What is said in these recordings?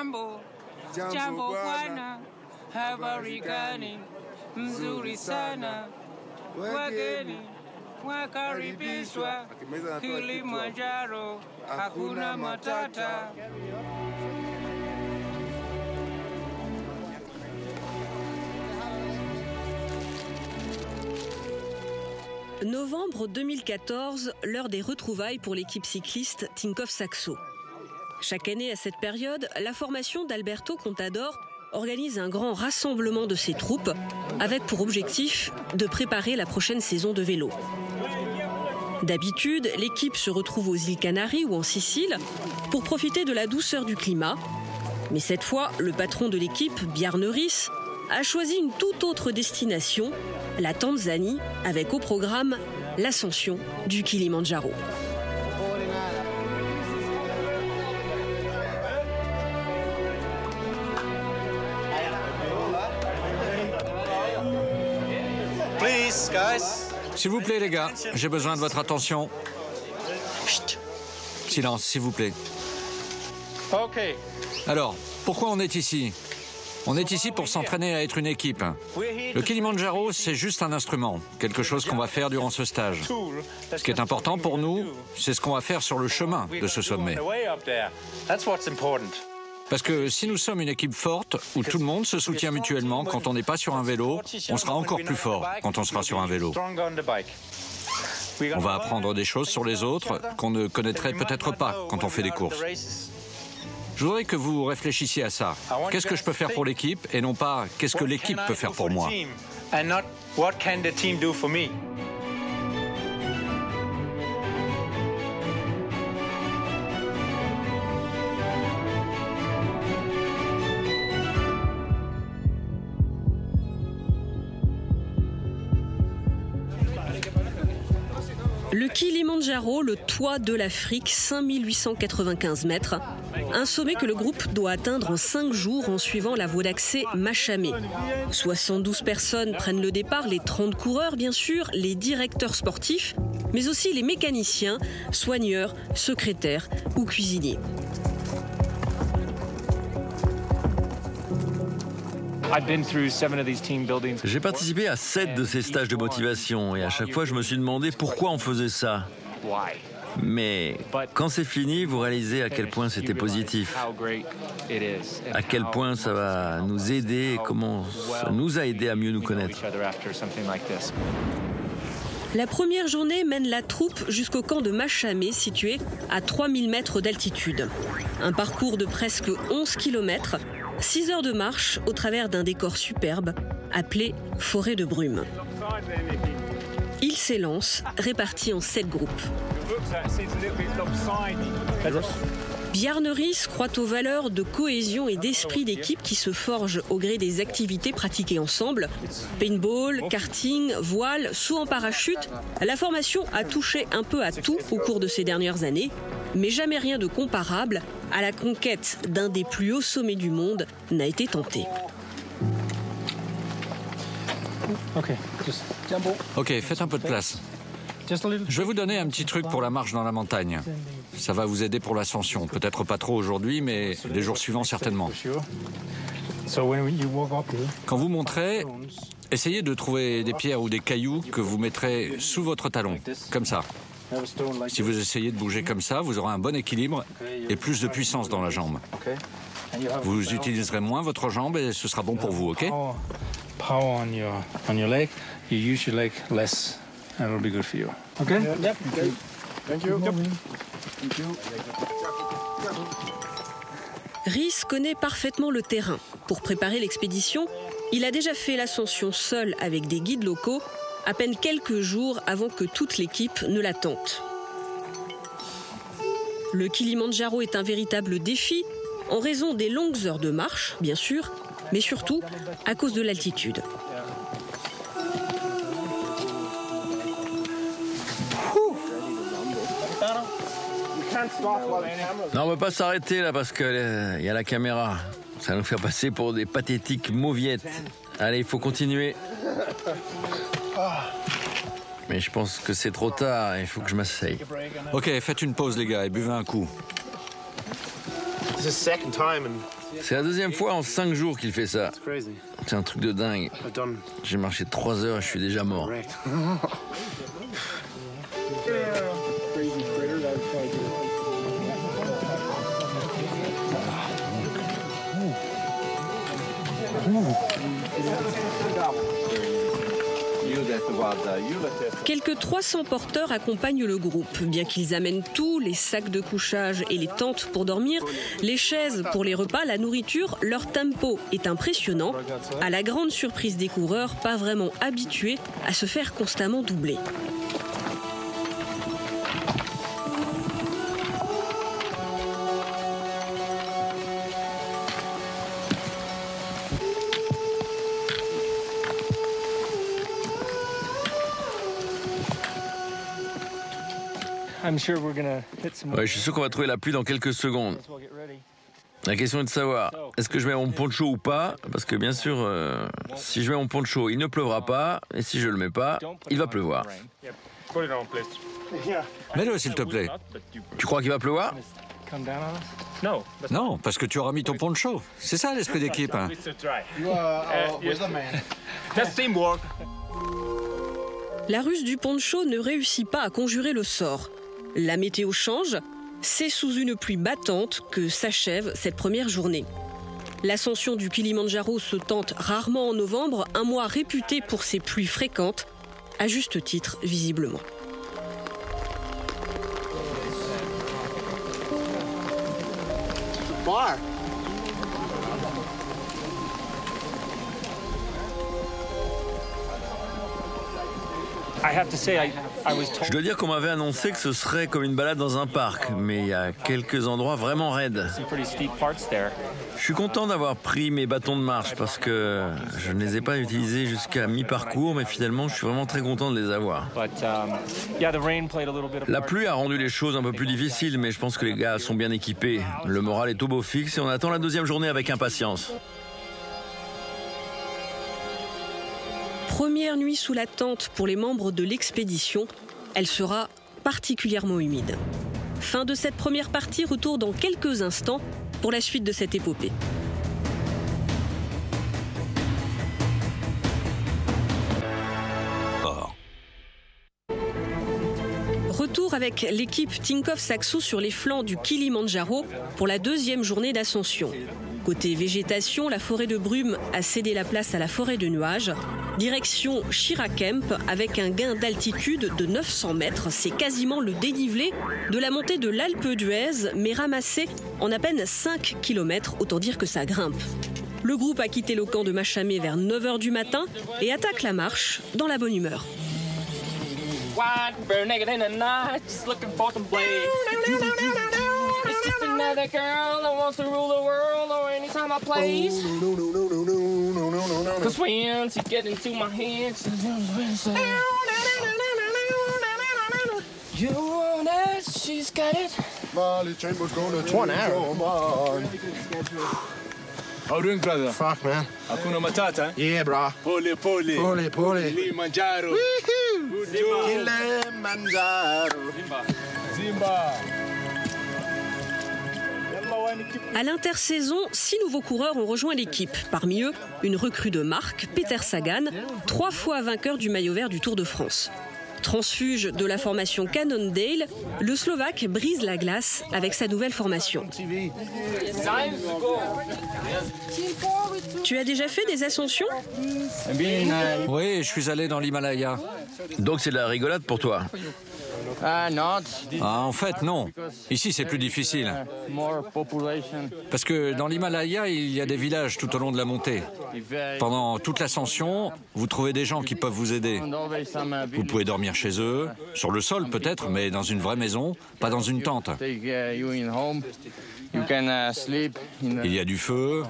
jambo, jambo bwana, habari gani? Mzuri sana, wageni wakaribishwa Kilimanjaro, hakuna matata. Novembre 2014, l'heure des retrouvailles pour l'équipe cycliste Tinkoff Saxo. Chaque année à cette période, la formation d'Alberto Contador organise un grand rassemblement de ses troupes avec pour objectif de préparer la prochaine saison de vélo. D'habitude, l'équipe se retrouve aux îles Canaries ou en Sicile pour profiter de la douceur du climat. Mais cette fois, le patron de l'équipe, Bjarne Riis, a choisi une toute autre destination, la Tanzanie, avec au programme l'ascension du Kilimandjaro. S'il vous plaît, les gars, j'ai besoin de votre attention. Chut. Silence, s'il vous plaît. Alors, pourquoi on est ici ? On est ici pour s'entraîner à être une équipe. Le Kilimandjaro, c'est juste un instrument, quelque chose qu'on va faire durant ce stage. Ce qui est important pour nous, c'est ce qu'on va faire sur le chemin de ce sommet. Parce que si nous sommes une équipe forte, où tout le monde se soutient mutuellement quand on n'est pas sur un vélo, on sera encore plus fort quand on sera sur un vélo. On va apprendre des choses sur les autres qu'on ne connaîtrait peut-être pas quand on fait des courses. Je voudrais que vous réfléchissiez à ça. Qu'est-ce que je peux faire pour l'équipe et non pas qu'est-ce que l'équipe peut faire pour moi. Le Kilimandjaro, le toit de l'Afrique, 5895 mètres. Un sommet que le groupe doit atteindre en 5 jours en suivant la voie d'accès Machamé. 72 personnes prennent le départ, les 30 coureurs bien sûr, les directeurs sportifs, mais aussi les mécaniciens, soigneurs, secrétaires ou cuisiniers. J'ai participé à 7 de ces stages de motivation et à chaque fois je me suis demandé pourquoi on faisait ça. Mais quand c'est fini, vous réalisez à quel point c'était positif, à quel point ça va nous aider et comment ça nous a aidé à mieux nous connaître. La première journée mène la troupe jusqu'au camp de Machamé, situé à 3000 mètres d'altitude. Un parcours de presque 11 km, 6 heures de marche au travers d'un décor superbe, appelé Forêt de Brume. Ils s'élancent, répartis en 7 groupes. Bjarne Riis croit aux valeurs de cohésion et d'esprit d'équipe qui se forgent au gré des activités pratiquées ensemble. Paintball, karting, voile, saut en parachute. La formation a touché un peu à tout au cours de ces dernières années, mais jamais rien de comparable à la conquête d'un des plus hauts sommets du monde n'a été tenté. Ok, faites un peu de place. Je vais vous donner un petit truc pour la marche dans la montagne. Ça va vous aider pour l'ascension. Peut-être pas trop aujourd'hui, mais les jours suivants certainement. Quand vous monterez, essayez de trouver des pierres ou des cailloux que vous mettrez sous votre talon, comme ça. Si vous essayez de bouger comme ça, vous aurez un bon équilibre et plus de puissance dans la jambe. Vous utiliserez moins votre jambe et ce sera bon pour vous, ok ? And it'll be good for you. Okay? Yep. Okay. Thank you. Yep. Thank you. Riis connaît parfaitement le terrain. Pour préparer l'expédition, il a déjà fait l'ascension seul avec des guides locaux, à peine quelques jours avant que toute l'équipe ne la tente. Le Kilimandjaro est un véritable défi, en raison des longues heures de marche, bien sûr, mais surtout à cause de l'altitude. Non, on ne va pas s'arrêter là parce qu'il y a la caméra. Ça va nous faire passer pour des pathétiques mauviettes. Allez, il faut continuer. Mais je pense que c'est trop tard, il faut que je m'asseye. Ok, faites une pause les gars et buvez un coup. C'est la deuxième fois en 5 jours qu'il fait ça. C'est un truc de dingue. J'ai marché 3 heures et je suis déjà mort. Quelques 300 porteurs accompagnent le groupe. Bien qu'ils amènent tout, les sacs de couchage et les tentes pour dormir, les chaises pour les repas, la nourriture, leur tempo est impressionnant. À la grande surprise des coureurs, pas vraiment habitués à se faire constamment doubler. Ouais, je suis sûr qu'on va trouver la pluie dans quelques secondes. La question est de savoir, est-ce que je mets mon poncho ou pas? Parce que bien sûr, si je mets mon poncho, il ne pleuvra pas. Et si je le mets pas, il va pleuvoir. Mets-le, s'il te plaît. Tu crois qu'il va pleuvoir? Non, parce que tu auras mis ton poncho. C'est ça l'esprit d'équipe. Hein. La ruse du poncho ne réussit pas à conjurer le sort. La météo change, c'est sous une pluie battante que s'achève cette première journée. L'ascension du Kilimandjaro se tente rarement en novembre, un mois réputé pour ses pluies fréquentes, à juste titre visiblement. Je dois dire qu'on m'avait annoncé que ce serait comme une balade dans un parc, mais il y a quelques endroits vraiment raides. Je suis content d'avoir pris mes bâtons de marche parce que je ne les ai pas utilisés jusqu'à mi-parcours, mais finalement je suis vraiment très content de les avoir. La pluie a rendu les choses un peu plus difficiles, mais je pense que les gars sont bien équipés. Le moral est au beau fixe et on attend la deuxième journée avec impatience. Première nuit sous la tente pour les membres de l'expédition, elle sera particulièrement humide. Fin de cette première partie, retour dans quelques instants pour la suite de cette épopée. Retour avec l'équipe Tinkoff Saxo sur les flancs du Kilimandjaro pour la deuxième journée d'ascension. Côté végétation, la forêt de brume a cédé la place à la forêt de nuages. Direction Shirakemp avec un gain d'altitude de 900 mètres. C'est quasiment le dénivelé de la montée de l'Alpe d'Huez, mais ramassé en à peine 5 km, autant dire que ça grimpe. Le groupe a quitté le camp de Machamé vers 9h du matin et attaque la marche dans la bonne humeur. It's just another girl that wants to rule the world or anytime I place. Cause once you get into my head, you want it, she's got it. Marley Chamber's gonna change 1 hour. How doing, brother? Fuck, man. Hakuna Matata, eh? Yeah, bro. Pole, pole. Pole, pole. Kilimanjaro. Woohoo! Kilimanjaro. Zimba. À l'intersaison, 6 nouveaux coureurs ont rejoint l'équipe. Parmi eux, une recrue de marque, Peter Sagan, 3 fois vainqueur du maillot vert du Tour de France. Transfuge de la formation Cannondale, le Slovaque brise la glace avec sa nouvelle formation. Tu as déjà fait des ascensions? Oui, je suis allé dans l'Himalaya. Donc c'est de la rigolade pour toi? Ah, en fait, non. Ici, c'est plus difficile. Parce que dans l'Himalaya, il y a des villages tout au long de la montée. Pendant toute l'ascension, vous trouvez des gens qui peuvent vous aider. Vous pouvez dormir chez eux, sur le sol peut-être, mais dans une vraie maison, pas dans une tente. Il y a du feu,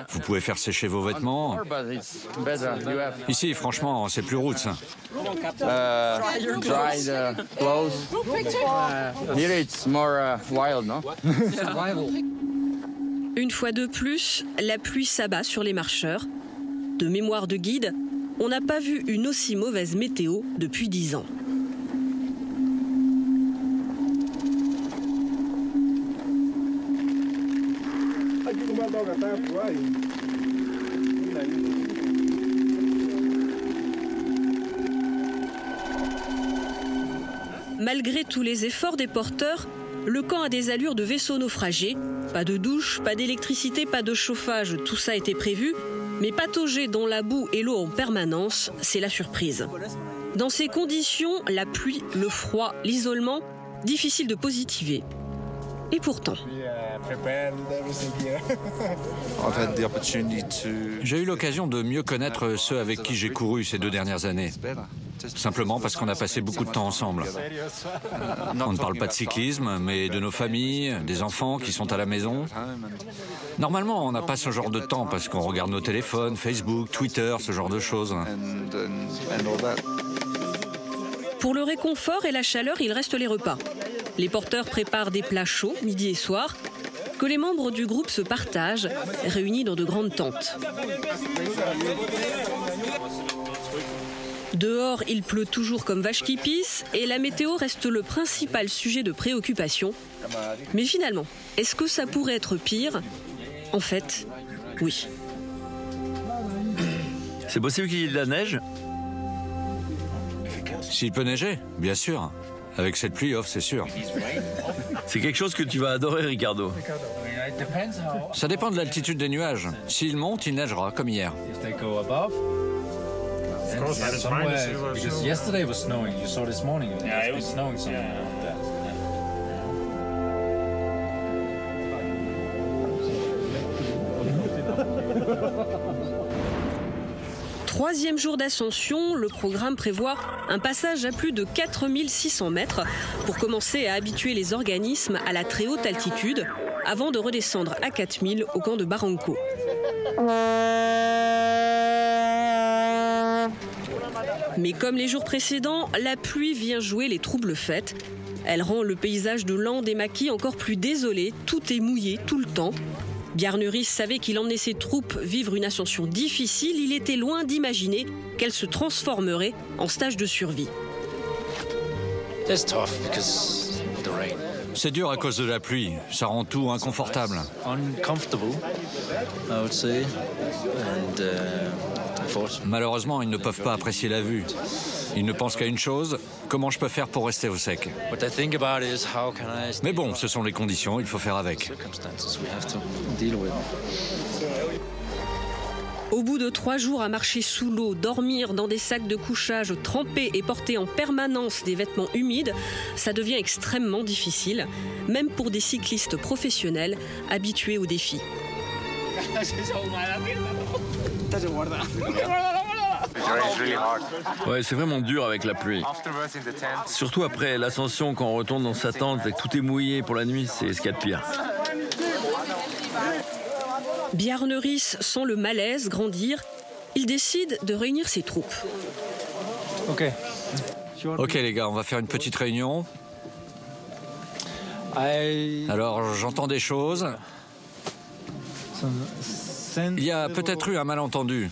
vous pouvez faire sécher vos vêtements. Ici, franchement, c'est plus roots. Une fois de plus, la pluie s'abat sur les marcheurs. De mémoire de guide, on n'a pas vu une aussi mauvaise météo depuis 10 ans. Malgré tous les efforts des porteurs, le camp a des allures de vaisseau naufragé. Pas de douche, pas d'électricité, pas de chauffage, tout ça était prévu. Mais patauger dans la boue et l'eau en permanence, c'est la surprise. Dans ces conditions, la pluie, le froid, l'isolement, difficile de positiver. Et pourtant... J'ai eu l'occasion de mieux connaître ceux avec qui j'ai couru ces 2 dernières années. Simplement parce qu'on a passé beaucoup de temps ensemble. On ne parle pas de cyclisme, mais de nos familles, des enfants qui sont à la maison. Normalement, on n'a pas ce genre de temps parce qu'on regarde nos téléphones, Facebook, Twitter, ce genre de choses. Pour le réconfort et la chaleur, il reste les repas. Les porteurs préparent des plats chauds, midi et soir, que les membres du groupe se partagent, réunis dans de grandes tentes. Dehors, il pleut toujours comme vache qui pisse et la météo reste le principal sujet de préoccupation. Mais finalement, est-ce que ça pourrait être pire? En fait, oui. C'est possible qu'il y ait de la neige? S'il peut neiger, bien sûr. Avec cette pluie off, c'est sûr. C'est quelque chose que tu vas adorer, Ricardo. Ça dépend de l'altitude des nuages. S'il monte, il neigera, comme hier. Troisième jour d'ascension, le programme prévoit un passage à plus de 4600 mètres pour commencer à habituer les organismes à la très haute altitude avant de redescendre à 4000 au camp de Barranco. Mais comme les jours précédents, la pluie vient jouer les troubles fêtes. Elle rend le paysage de Landes et Maquis encore plus désolé, tout est mouillé tout le temps. Bjarne savait qu'il emmenait ses troupes vivre une ascension difficile, il était loin d'imaginer qu'elle se transformerait en stage de survie. C'est dur à cause de la pluie, ça rend tout inconfortable. Malheureusement, ils ne peuvent pas apprécier la vue. Ils ne pensent qu'à une chose, comment je peux faire pour rester au sec? Mais bon, ce sont les conditions, il faut faire avec. Au bout de 3 jours à marcher sous l'eau, dormir dans des sacs de couchage trempés et porter en permanence des vêtements humides, ça devient extrêmement difficile, même pour des cyclistes professionnels habitués au défi. Ouais, c'est vraiment dur avec la pluie. Surtout après l'ascension, quand on retourne dans sa tente et que tout est mouillé pour la nuit, c'est ce qu'il y a de pire. Bjarne Riis sent le malaise grandir. Il décide de réunir ses troupes. Ok les gars, on va faire une petite réunion. Alors j'entends des choses. Il y a peut-être eu un malentendu.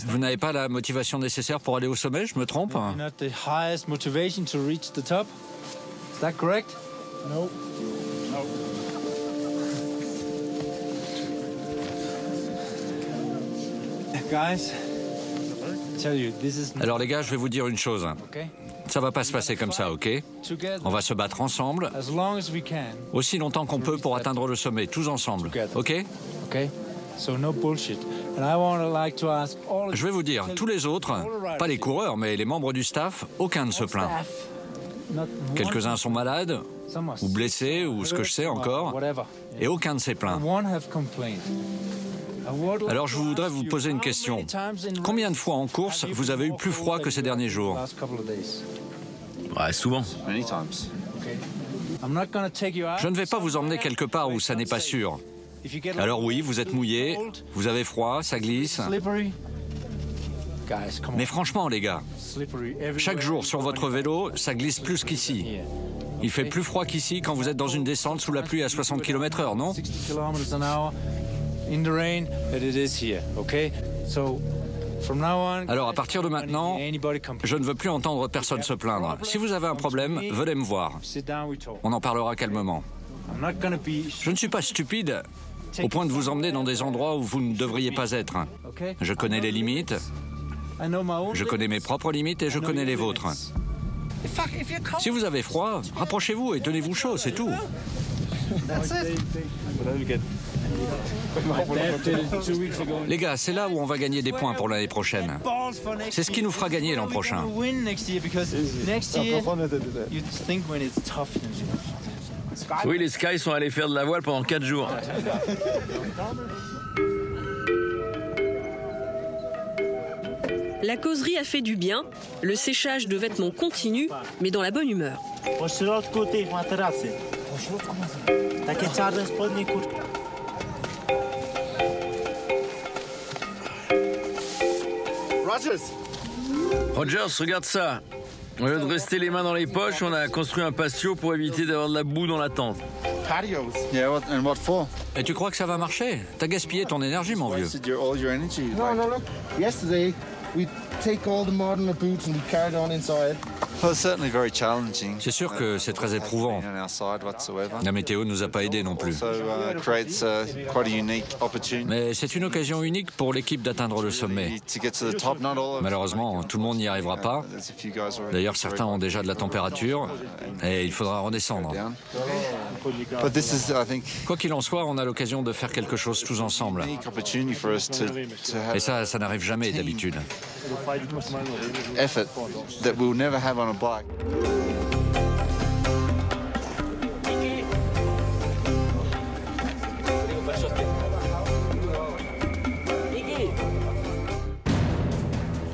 Vous n'avez pas la motivation nécessaire pour aller au sommet, je me trompe? Alors les gars, je vais vous dire une chose. Ça va pas se passer comme ça, ok? On va se battre ensemble, aussi longtemps qu'on peut pour atteindre le sommet, tous ensemble, ok? Je vais vous dire, tous les autres, pas les coureurs, mais les membres du staff, aucun ne se plaint. Quelques-uns sont malades, ou blessés, ou ce que je sais encore, et aucun ne s'est plaint. Alors je voudrais vous poser une question. Combien de fois en course vous avez eu plus froid que ces derniers jours? Ouais, souvent. Je ne vais pas vous emmener quelque part où ça n'est pas sûr. Alors oui, vous êtes mouillé, vous avez froid, ça glisse. Mais franchement les gars, chaque jour sur votre vélo, ça glisse plus qu'ici. Il fait plus froid qu'ici quand vous êtes dans une descente sous la pluie à 60 km/h, non? Alors à partir de maintenant, je ne veux plus entendre personne se plaindre. Si vous avez un problème, venez me voir. On en parlera calmement. Je ne suis pas stupide, au point de vous emmener dans des endroits où vous ne devriez pas être. Je connais les limites, je connais mes propres limites et je connais les vôtres. Si vous avez froid, rapprochez-vous et tenez-vous chaud, c'est tout. Les gars, c'est là où on va gagner des points pour l'année prochaine. C'est ce qui nous fera gagner l'an prochain. Oui, les Sky sont allés faire de la voile pendant 4 jours. La causerie a fait du bien, le séchage de vêtements continue, mais dans la bonne humeur. Rogers, regarde ça. Au lieu de rester les mains dans les poches, on a construit un patio pour éviter d'avoir de la boue dans la tente. Patios. Yeah, and what for? Et tu crois que ça va marcher? T'as gaspillé ton énergie, mon vieux. All your energy. No, look. Yesterday, we take all the mud in the boots and we carried on inside. C'est sûr que c'est très éprouvant. La météo ne nous a pas aidés non plus. Mais c'est une occasion unique pour l'équipe d'atteindre le sommet. Malheureusement, tout le monde n'y arrivera pas. D'ailleurs, certains ont déjà de la température et il faudra redescendre. Quoi qu'il en soit, on a l'occasion de faire quelque chose tous ensemble. Et ça n'arrive jamais d'habitude. Effort that we'll never have on a bike.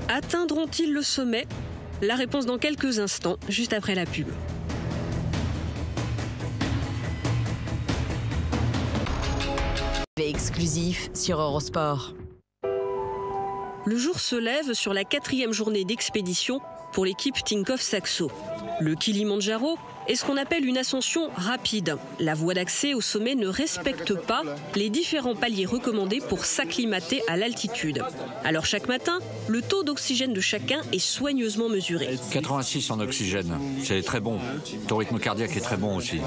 Atteindront-ils le sommet? La réponse dans quelques instants, juste après la pub. Exclusif sur Eurosport. Le jour se lève sur la 4e journée d'expédition pour l'équipe Tinkoff Saxo. Le Kilimandjaro est ce qu'on appelle une ascension rapide. La voie d'accès au sommet ne respecte pas les différents paliers recommandés pour s'acclimater à l'altitude. Alors chaque matin, le taux d'oxygène de chacun est soigneusement mesuré. 86 en oxygène, c'est très bon. Ton rythme cardiaque est très bon aussi.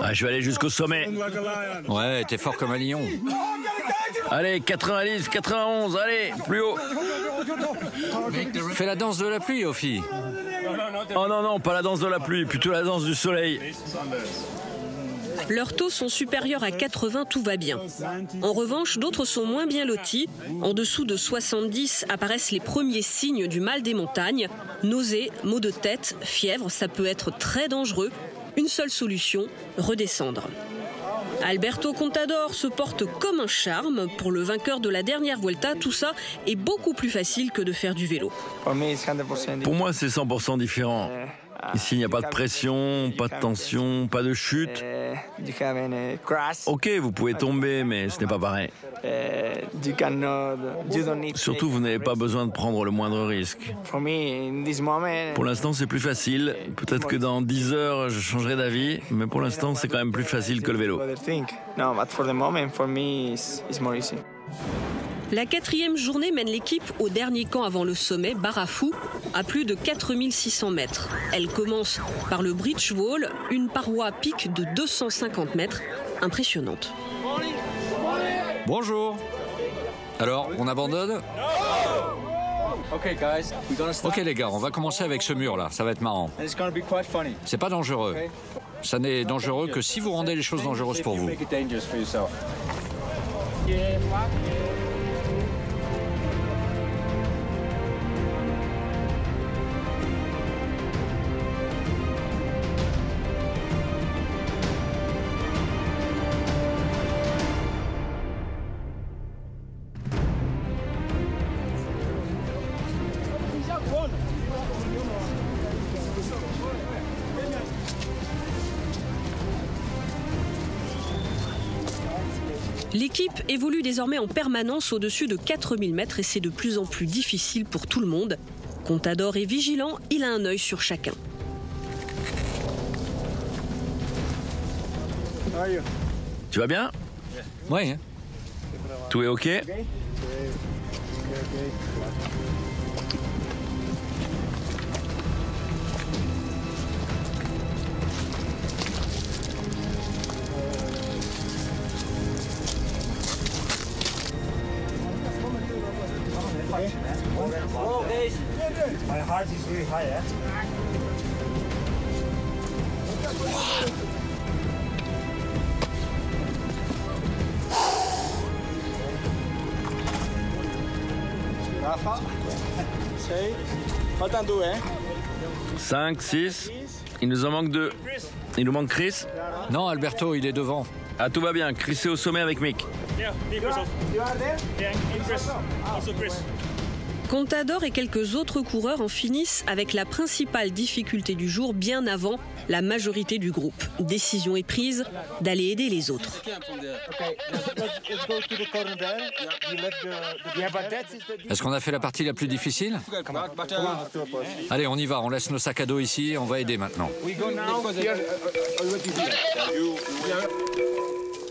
Ah, je vais aller jusqu'au sommet. Ouais, t'es fort comme un lion. Allez, 90, 91, allez, plus haut. Fais la danse de la pluie, Ophi. Oh non, non, pas la danse de la pluie, plutôt la danse du soleil. Leurs taux sont supérieurs à 80, tout va bien. En revanche, d'autres sont moins bien lotis. En dessous de 70 apparaissent les premiers signes du mal des montagnes. Nausées, maux de tête, fièvre, ça peut être très dangereux. Une seule solution, redescendre. Alberto Contador se porte comme un charme. Pour le vainqueur de la dernière Vuelta, tout ça est beaucoup plus facile que de faire du vélo. Pour moi, c'est 100% différent. Ici, il n'y a pas de pression, pas de tension, pas de chute. Ok, vous pouvez tomber, mais ce n'est pas pareil. Surtout, vous n'avez pas besoin de prendre le moindre risque. Pour l'instant, c'est plus facile. Peut-être que dans 10 heures, je changerai d'avis, mais pour l'instant, c'est quand même plus facile que le vélo. La 4e journée mène l'équipe au dernier camp avant le sommet, Barafou, à plus de 4600 mètres. Elle commence par le Bridge Wall, une paroi à pic de 250 mètres, impressionnante. Bonjour. Alors, on abandonne? Ok les gars, on va commencer avec ce mur là, ça va être marrant. C'est pas dangereux. Ça n'est dangereux que si vous rendez les choses dangereuses pour vous. L'équipe évolue désormais en permanence au-dessus de 4000 mètres et c'est de plus en plus difficile pour tout le monde. Contador est vigilant, il a un œil sur chacun. Tu vas bien? Oui. Tout est ok? Rafa, 6, faltan 2, hein? 5, 6. Il nous en manque 2. Il nous manque Chris. Non, Alberto, il est devant. Ah, tout va bien. Chris est au sommet avec Mick. Contador et quelques autres coureurs en finissent avec la principale difficulté du jour bien avant la majorité du groupe. Décision est prise d'aller aider les autres. Est-ce qu'on a fait la partie la plus difficile? Allez, on y va. On laisse nos sacs à dos ici. On va aider maintenant.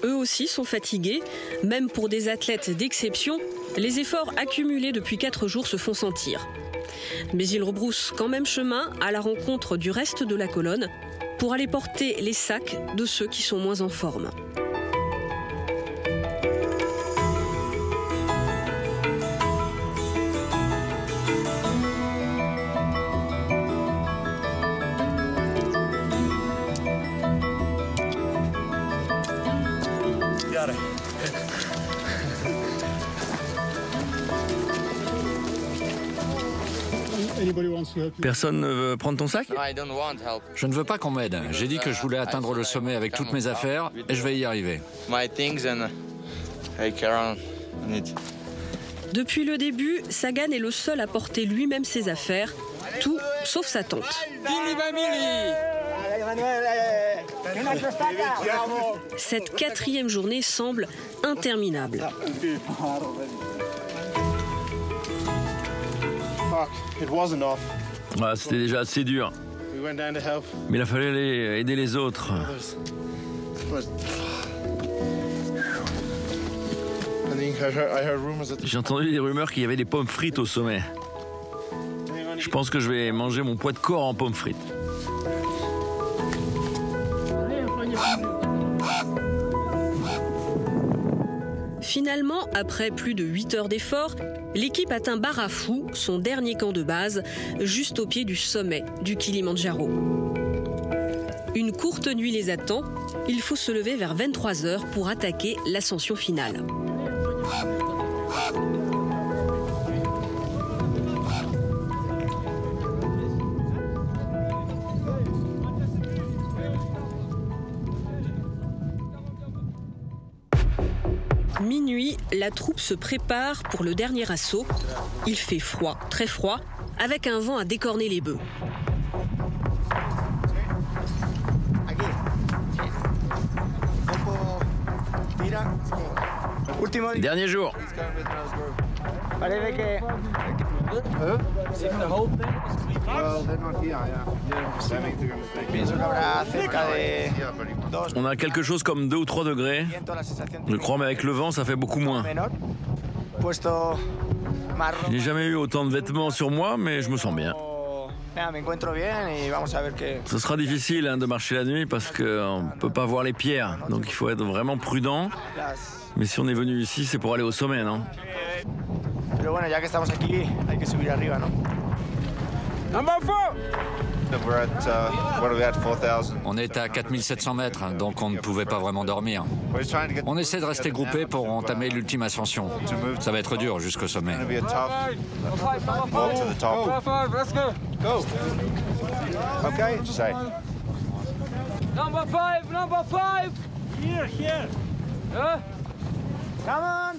Eux aussi sont fatigués. Même pour des athlètes d'exception, les efforts accumulés depuis 4 jours se font sentir. Mais ils rebroussent quand même chemin à la rencontre du reste de la colonne pour aller porter les sacs de ceux qui sont moins en forme. Personne ne veut prendre ton sac? Je ne veux pas qu'on m'aide. J'ai dit que je voulais atteindre le sommet avec toutes mes affaires et je vais y arriver. Depuis le début, Sagan est le seul à porter lui-même ses affaires, tout sauf sa tente. Cette 4e journée semble interminable. Ah, c'était déjà assez dur. Mais il a fallu aller aider les autres. J'ai entendu des rumeurs qu'il y avait des pommes frites au sommet. Je pense que je vais manger mon poids de corps en pommes frites. Finalement, après plus de 8 heures d'efforts, l'équipe atteint Barafou, son dernier camp de base, juste au pied du sommet du Kilimandjaro. Une courte nuit les attend. Il faut se lever vers 23h pour attaquer l'ascension finale. Minuit, la troupe se prépare pour le dernier assaut. Il fait froid, très froid, avec un vent à décorner les bœufs. Dernier jour. On a quelque chose comme 2 ou 3 degrés. Je crois, mais avec le vent, ça fait beaucoup moins. Je n'ai jamais eu autant de vêtements sur moi, mais je me sens bien. Ce sera difficile de marcher la nuit parce qu'on ne peut pas voir les pierres, donc il faut être vraiment prudent. Mais si on est venu ici, c'est pour aller au sommet, non? On est à 4700 mètres, donc on ne pouvait pas vraiment dormir. On essaie de rester groupés pour entamer l'ultime ascension. Ça va être dur jusqu'au sommet.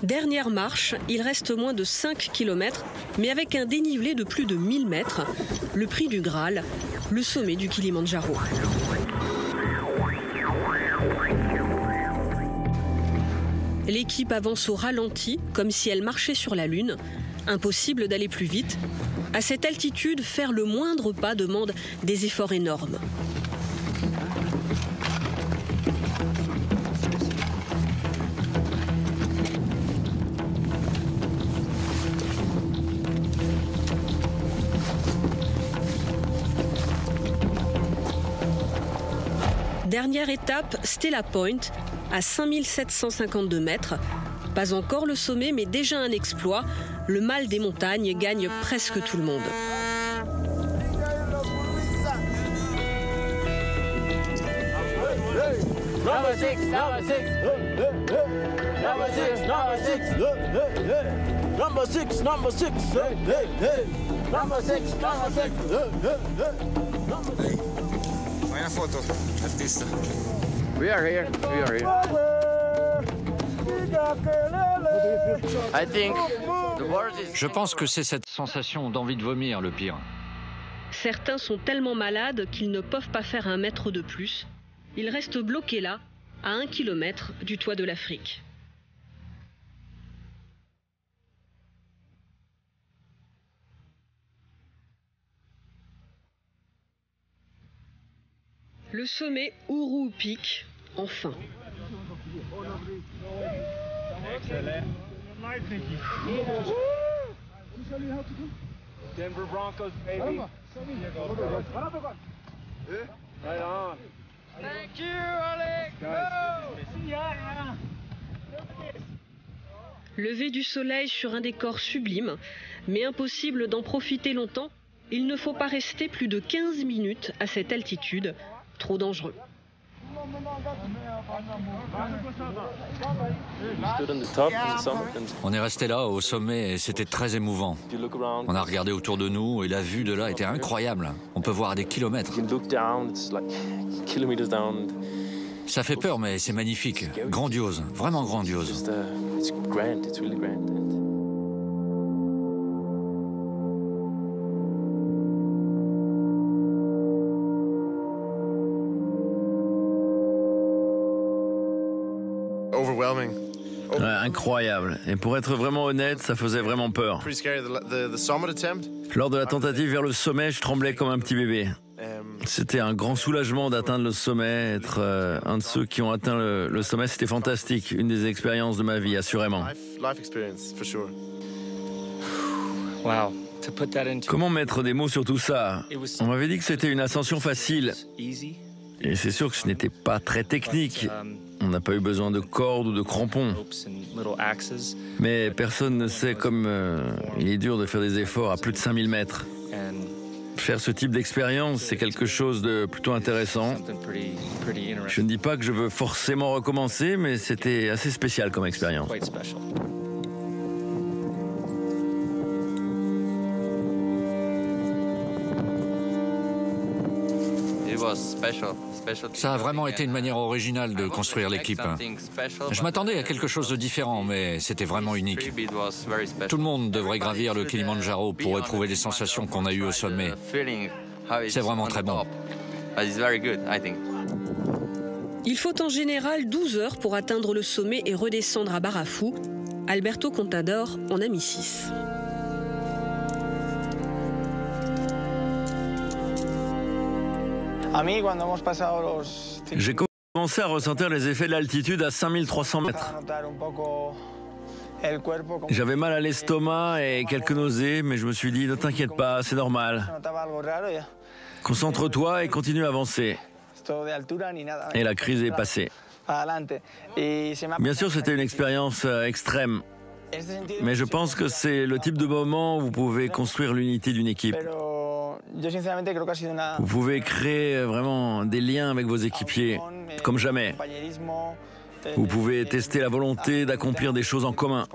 Dernière marche, il reste moins de 5 km, mais avec un dénivelé de plus de 1000 mètres, le prix du Graal, le sommet du Kilimandjaro. L'équipe avance au ralenti, comme si elle marchait sur la Lune. Impossible d'aller plus vite. À cette altitude, faire le moindre pas demande des efforts énormes. Dernière étape, Stella Point, à 5752 mètres. Pas encore le sommet, mais déjà un exploit. Le mal des montagnes gagne presque tout le monde. Je pense que c'est cette sensation d'envie de vomir le pire. Certains sont tellement malades qu'ils ne peuvent pas faire 1 mètre de plus. Ils restent bloqués là, à 1 kilomètre du toit de l'Afrique. Le sommet Uhuru Peak, enfin. Denver Broncos, baby. Right on. Thank you, Alex. Lever du soleil sur un décor sublime, mais impossible d'en profiter longtemps. Il ne faut pas rester plus de 15 minutes à cette altitude. Trop dangereux. On est resté là au sommet et c'était très émouvant. On a regardé autour de nous et la vue de là était incroyable. On peut voir à des kilomètres. Ça fait peur mais c'est magnifique, grandiose, vraiment grandiose. Incroyable. Et pour être vraiment honnête, ça faisait vraiment peur. Lors de la tentative vers le sommet, je tremblais comme un petit bébé. C'était un grand soulagement d'atteindre le sommet. Être un de ceux qui ont atteint le sommet, c'était fantastique. Une des expériences de ma vie, assurément. Comment mettre des mots sur tout ça? On m'avait dit que c'était une ascension facile. Et c'est sûr que ce n'était pas très technique. On n'a pas eu besoin de cordes ou de crampons. Mais personne ne sait comme il est dur de faire des efforts à plus de 5000 mètres. Faire ce type d'expérience, c'est quelque chose de plutôt intéressant. Je ne dis pas que je veux forcément recommencer, mais c'était assez spécial comme expérience. Ça a vraiment été une manière originale de construire l'équipe. Je m'attendais à quelque chose de différent, mais c'était vraiment unique. Tout le monde devrait gravir le Kilimandjaro pour éprouver les sensations qu'on a eues au sommet. C'est vraiment très bon. Il faut en général 12 heures pour atteindre le sommet et redescendre à Barafou. Alberto Contador en a mis 6. J'ai commencé à ressentir les effets de l'altitude à 5300 mètres. J'avais mal à l'estomac et quelques nausées, mais je me suis dit, ne t'inquiète pas, c'est normal. Concentre-toi et continue à avancer. Et la crise est passée. Bien sûr, c'était une expérience extrême. Mais je pense que c'est le type de moment où vous pouvez construire l'unité d'une équipe. Vous pouvez créer vraiment des liens avec vos équipiers, comme jamais. Vous pouvez tester la volonté d'accomplir des choses en commun.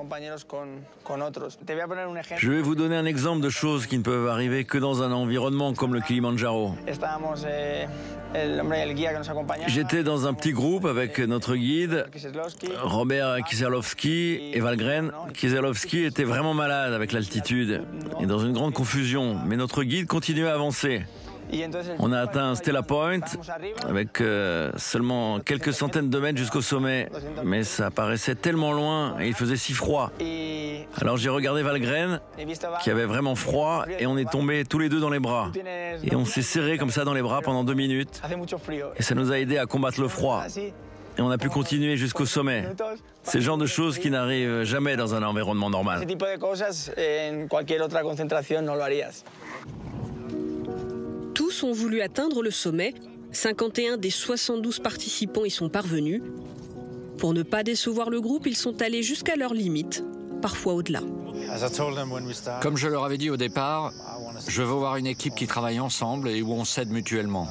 Je vais vous donner un exemple de choses qui ne peuvent arriver que dans un environnement comme le Kilimandjaro. J'étais dans un petit groupe avec notre guide, Robert Kieselowski et Valgren. Kieselowski était vraiment malade avec l'altitude et dans une grande confusion, mais notre guide continuait à avancer. On a atteint Stella Point avec seulement quelques centaines de mètres jusqu'au sommet, mais ça paraissait tellement loin et il faisait si froid. Alors j'ai regardé Valgren, qui avait vraiment froid, et on est tombés tous les deux dans les bras. Et on s'est serrés comme ça dans les bras pendant 2 minutes, et ça nous a aidé à combattre le froid. Et on a pu continuer jusqu'au sommet. C'est le genre de choses qui n'arrivent jamais dans un environnement normal. Tous ont voulu atteindre le sommet. 51 des 72 participants y sont parvenus. Pour ne pas décevoir le groupe, ils sont allés jusqu'à leurs limites, parfois au-delà. Comme je leur avais dit au départ, je veux voir une équipe qui travaille ensemble et où on s'aide mutuellement.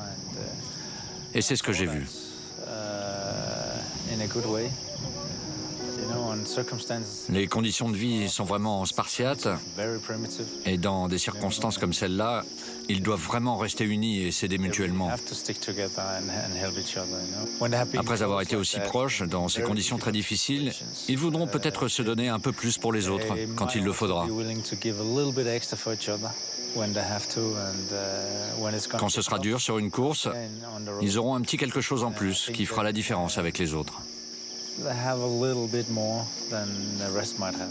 Et c'est ce que j'ai vu. Les conditions de vie sont vraiment spartiates et dans des circonstances comme celle-là, ils doivent vraiment rester unis et s'aider mutuellement. Après avoir été aussi proches dans ces conditions très difficiles, ils voudront peut-être se donner un peu plus pour les autres quand il le faudra. Quand ce sera dur sur une course, ils auront un petit quelque chose en plus qui fera la différence avec les autres. They have a little bit more than the rest might have.